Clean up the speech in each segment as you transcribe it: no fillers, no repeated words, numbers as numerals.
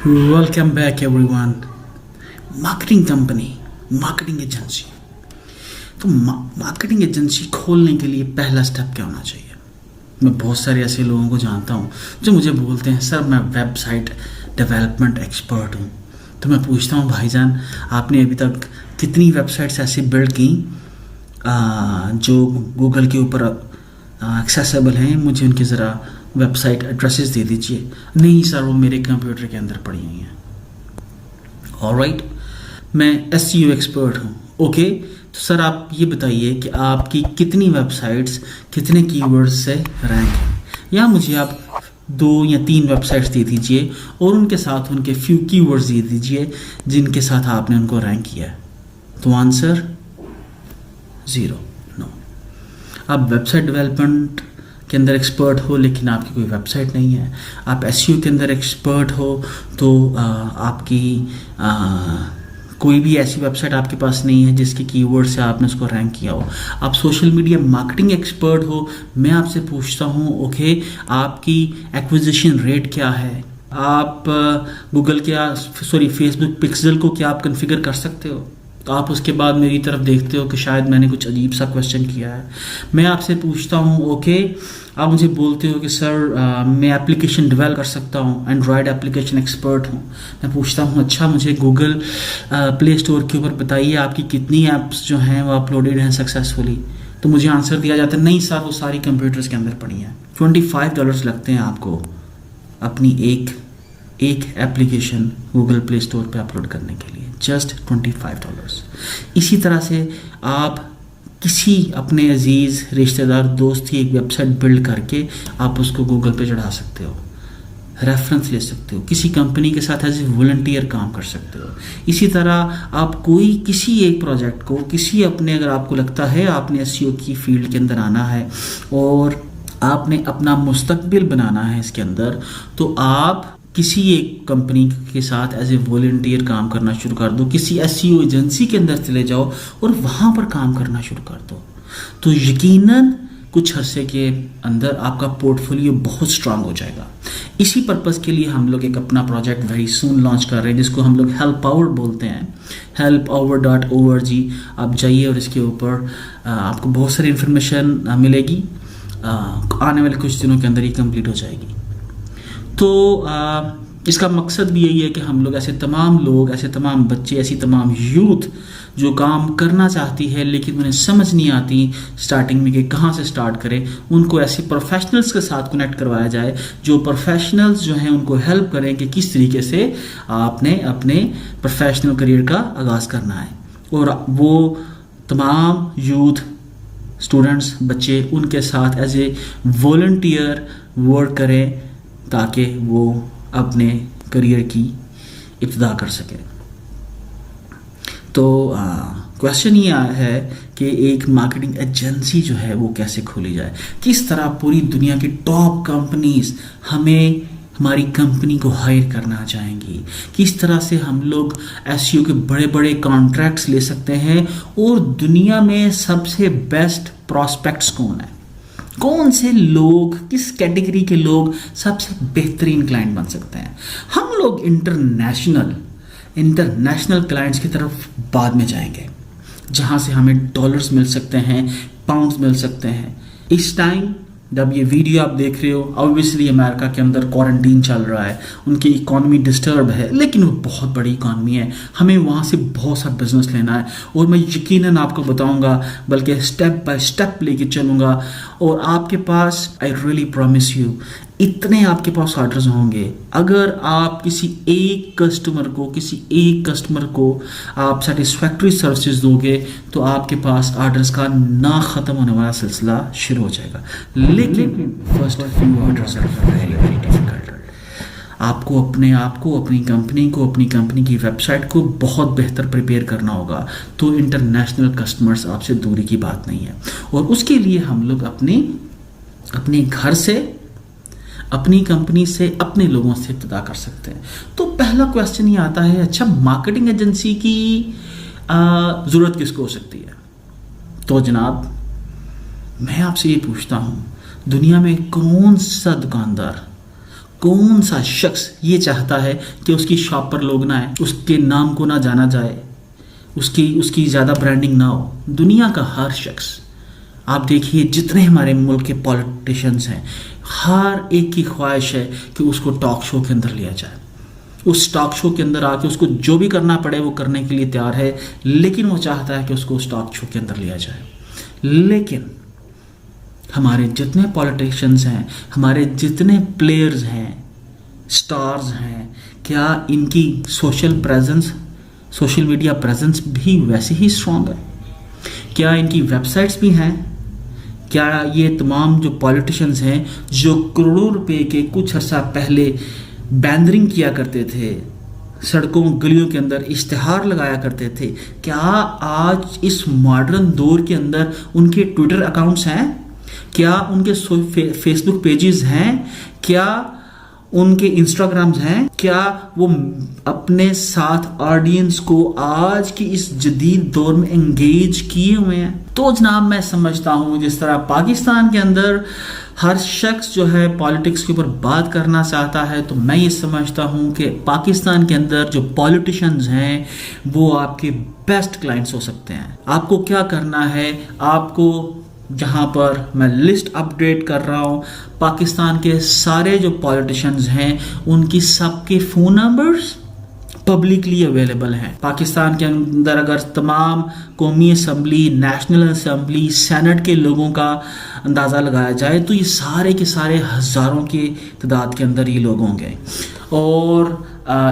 Welcome back everyone. Marketing company, marketing agency. तो marketing agency खोलने के लिए पहला स्टेप क्या होना चाहिए? मैं बहुत सारे ऐसे लोगों को जानता हूँ जो मुझे बोलते हैं सर मैं वेबसाइट डेवलपमेंट एक्सपर्ट हूँ। तो मैं पूछता हूँ भाईजान आपने अभी तक कितनी वेबसाइट्स ऐसी बिल्ड की जो गूगल के ऊपर एक्सेसिबल हैं? मुझे उनकी ज़रा वेबसाइट एड्रेसेस दे दीजिए। नहीं सर वो मेरे कंप्यूटर के अंदर पड़ी हुई हैं। ऑलराइट, मैं एसईओ एक्सपर्ट हूँ। ओके, तो सर आप ये बताइए कि आपकी कितनी वेबसाइट्स कितने कीवर्ड्स से रैंक हैं, या मुझे आप 2 या 3 वेबसाइट्स दे दीजिए और उनके साथ उनके फ्यू कीवर्ड्स दे दीजिए जिनके साथ आपने उनको रैंक किया है। तो आंसर 0, नो। आप वेबसाइट डेवलपमेंट के अंदर एक्सपर्ट हो लेकिन आपकी कोई वेबसाइट नहीं है। आप एसईओ के अंदर एक्सपर्ट हो तो आपकी कोई भी ऐसी वेबसाइट आपके पास नहीं है जिसके कीवर्ड से आपने उसको रैंक किया हो। आप सोशल मीडिया मार्केटिंग एक्सपर्ट हो, मैं आपसे पूछता हूँ ओके आपकी एक्विजिशन रेट क्या है? आप गूगल के फेसबुक पिक्सल को क्या आप कॉन्फ़िगर कर सकते हो? तो आप उसके बाद मेरी तरफ देखते हो कि शायद मैंने कुछ अजीब सा क्वेश्चन किया है। मैं आपसे पूछता हूँ ओके आप मुझे बोलते हो कि सर मैं एप्लीकेशन डेवलप कर सकता हूँ, एंड्रॉयड एप्लीकेशन एक्सपर्ट हूँ। मैं पूछता हूँ अच्छा मुझे गूगल प्ले स्टोर के ऊपर बताइए आपकी कितनी ऐप्स जो हैं वो अपलोडेड हैं सक्सेसफुली। तो मुझे आंसर दिया जाता है नहीं सर वो सारी कंप्यूटर्स के अंदर पड़ी हैं। $25 लगते हैं आपको अपनी एक एप्लीकेशन गूगल प्ले स्टोर पे अपलोड करने के लिए, जस्ट $25। इसी तरह से आप किसी अपने अजीज़ रिश्तेदार दोस्त की एक वेबसाइट बिल्ड करके आप उसको गूगल पे चढ़ा सकते हो, रेफरेंस ले सकते हो, किसी कंपनी के साथ एज ए वॉलंटियर काम कर सकते हो। इसी तरह आप किसी एक प्रोजेक्ट को अगर आपको लगता है आपने एसईओ की फील्ड के अंदर आना है और आपने अपना मुस्तकबिल बनाना है इसके अंदर, तो आप किसी एक कंपनी के साथ एज ए वॉलंटियर काम करना शुरू कर दो, किसी एसईओ एजेंसी के अंदर चले जाओ और वहाँ पर काम करना शुरू कर दो। तो यकीनन कुछ अरसे के अंदर आपका पोर्टफोलियो बहुत स्ट्रांग हो जाएगा। इसी पर्पज़ के लिए हम लोग एक अपना प्रोजेक्ट वेरी सून लॉन्च कर रहे हैं जिसको हम लोग helpover बोलते हैं, helpover.org। आप जाइए और इसके ऊपर आपको बहुत सारी इन्फॉर्मेशन मिलेगी। आने वाले कुछ दिनों के अंदर ये कंप्लीट हो जाएगी। तो इसका मकसद भी यही है कि हम लोग ऐसे तमाम लोग, ऐसे तमाम बच्चे, ऐसी तमाम यूथ जो काम करना चाहती है लेकिन उन्हें समझ नहीं आती स्टार्टिंग में कि कहाँ से स्टार्ट करें, उनको ऐसे प्रोफेशनल्स के साथ कनेक्ट करवाया जाए जो प्रोफेशनल्स जो हैं उनको हेल्प करें कि किस तरीके से आपने अपने प्रोफेशनल करियर का आगाज़ करना है। और वो तमाम यूथ स्टूडेंट्स बच्चे उनके साथ एज ए वॉलंटियर वर्क करें ताकि वो अपने करियर की इब्तिदा कर सके। तो क्वेश्चन ये है कि एक मार्केटिंग एजेंसी जो है वो कैसे खोली जाए, किस तरह पूरी दुनिया की टॉप कंपनीज हमारी कंपनी को हायर करना चाहेंगी, किस तरह से हम लोग एसईओ के बड़े बड़े कॉन्ट्रैक्ट्स ले सकते हैं और दुनिया में सबसे बेस्ट प्रॉस्पेक्ट्स कौन है, कौन से लोग, किस कैटेगरी के लोग सबसे बेहतरीन क्लाइंट बन सकते हैं। हम लोग इंटरनेशनल क्लाइंट्स की तरफ बाद में जाएंगे जहां से हमें डॉलर्स मिल सकते हैं, पाउंड्स मिल सकते हैं। इस टाइम जब ये वीडियो आप देख रहे हो ऑब्वियसली अमेरिका के अंदर क्वारंटीन चल रहा है, उनकी इकॉनमी डिस्टर्ब है, लेकिन वो बहुत बड़ी इकॉनमी है, हमें वहाँ से बहुत सा बिजनेस लेना है। और मैं यकीनन आपको बताऊंगा, बल्कि स्टेप बाय स्टेप लेके चलूँगा। और आपके पास आई रियली प्रॉमिस यू इतने आपके पास ऑर्डर्स होंगे, अगर आप किसी एक कस्टमर को आप सेटिस्फैक्ट्री सर्विसेज दोगे तो आपके पास ऑर्डर्स का ना ख़त्म होने वाला सिलसिला शुरू हो जाएगा। लेकिन first few orders are very difficult. आपको अपने आप को, अपनी कंपनी को, अपनी कंपनी की वेबसाइट को बहुत बेहतर प्रिपेयर करना होगा। तो इंटरनेशनल कस्टमर्स आपसे दूरी की बात नहीं है, और उसके लिए हम लोग अपने घर से, अपनी कंपनी से, अपने लोगों से इब्तिदा कर सकते हैं। तो पहला क्वेश्चन ये आता है अच्छा मार्केटिंग एजेंसी की ज़रूरत किसको हो सकती है? तो जनाब मैं आपसे ये पूछता हूँ दुनिया में कौन सा दुकानदार, कौन सा शख्स ये चाहता है कि उसकी शॉप पर लोग ना आए, उसके नाम को ना जाना जाए, उसकी ज़्यादा ब्रांडिंग ना हो? दुनिया का हर शख्स, आप देखिए जितने हमारे मुल्क के पॉलिटिशियंस हैं, हर एक की ख्वाहिश है कि उसको टॉक शो के अंदर लिया जाए। उस टॉक शो के अंदर आके उसको जो भी करना पड़े वो करने के लिए तैयार है, लेकिन वो चाहता है कि उसको उस टॉक शो के अंदर लिया जाए। लेकिन हमारे जितने पॉलिटिशियंस हैं, हमारे जितने प्लेयर्स हैं, स्टार्स हैं, क्या इनकी सोशल मीडिया प्रेजेंस भी वैसे ही स्ट्रांग है? क्या इनकी वेबसाइट्स भी हैं? क्या ये तमाम जो पॉलिटिशियंस हैं जो करोड़ों रुपए के कुछ अर्सा पहले बैनरिंग किया करते थे, सड़कों गलियों के अंदर इश्तिहार लगाया करते थे, क्या आज इस मॉडर्न दौर के अंदर उनके ट्विटर अकाउंट्स हैं? क्या उनके फेसबुक पेजेस हैं? क्या उनके इंस्टाग्राम्स हैं? क्या वो अपने साथ ऑडियंस को आज की इस जदीद दौर में एंगेज किए हुए हैं? तो जनाब मैं समझता हूँ जिस तरह पाकिस्तान के अंदर हर शख्स जो है पॉलिटिक्स के ऊपर बात करना चाहता है, तो मैं ये समझता हूँ कि पाकिस्तान के अंदर जो पॉलिटिशियंस हैं वो आपके बेस्ट क्लाइंट्स हो सकते हैं। आपको क्या करना है, आपको जहाँ पर मैं लिस्ट अपडेट कर रहा हूँ, पाकिस्तान के सारे जो पॉलिटिशियंस हैं उनकी सबके फ़ोन नंबर्स पब्लिकली अवेलेबल हैं। पाकिस्तान के अंदर अगर तमाम कौमी असम्बली, नेशनल असम्बली, सेनेट के लोगों का अंदाज़ा लगाया जाए तो ये सारे के सारे हज़ारों की तादाद के अंदर ये लोग होंगे। और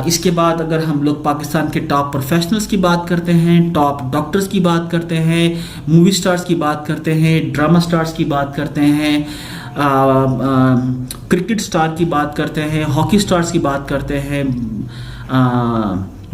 इसके बाद अगर हम लोग पाकिस्तान के टॉप प्रोफेशनल्स की बात करते हैं, टॉप डॉक्टर्स की बात करते हैं, मूवी स्टार्स की बात करते हैं, ड्रामा स्टार्स की बात करते हैं, क्रिकेट स्टार की बात करते हैं, हॉकी स्टार्स की बात करते हैं,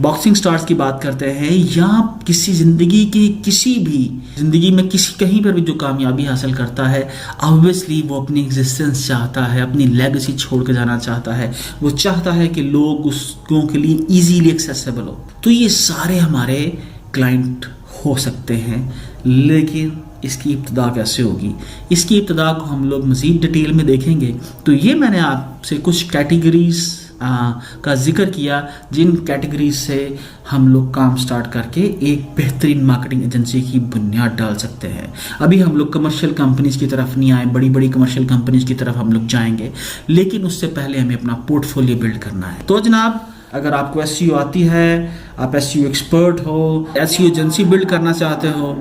बॉक्सिंग स्टार्स की बात करते हैं, या किसी ज़िंदगी में कहीं पर भी जो कामयाबी हासिल करता है, ऑब्वियसली वो अपनी एग्जिस्टेंस चाहता है, अपनी लेगेसी छोड़ के जाना चाहता है, वो चाहता है कि लोग उसको के लिए इजीली एक्सेसिबल हो। तो ये सारे हमारे क्लाइंट हो सकते हैं, लेकिन इसकी इब्तिदा कैसे होगी? इसकी इब्तिदा को हम लोग मज़ीद डिटेल में देखेंगे। तो ये मैंने आपसे कुछ कैटेगरीज का जिक्र किया जिन कैटेगरीज से हम लोग काम स्टार्ट करके एक बेहतरीन मार्केटिंग एजेंसी की बुनियाद डाल सकते हैं। अभी हम लोग कमर्शियल कंपनीज की तरफ नहीं आए, बड़ी बड़ी कमर्शियल कंपनीज की तरफ हम लोग जाएंगे, लेकिन उससे पहले हमें अपना पोर्टफोलियो बिल्ड करना है। तो जनाब अगर आपको एसईओ आती है, आप एसईओ एक्सपर्ट हो, एसईओ एजेंसी बिल्ड करना चाहते हो,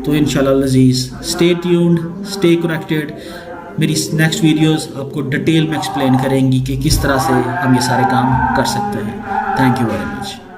तो इंशाल्लाह अज़ीज़ स्टे ट्यून्ड, स्टे कनेक्टेड। मेरी नेक्स्ट वीडियोस आपको डिटेल में एक्सप्लेन करेंगी कि किस तरह से हम ये सारे काम कर सकते हैं। Thank you very much.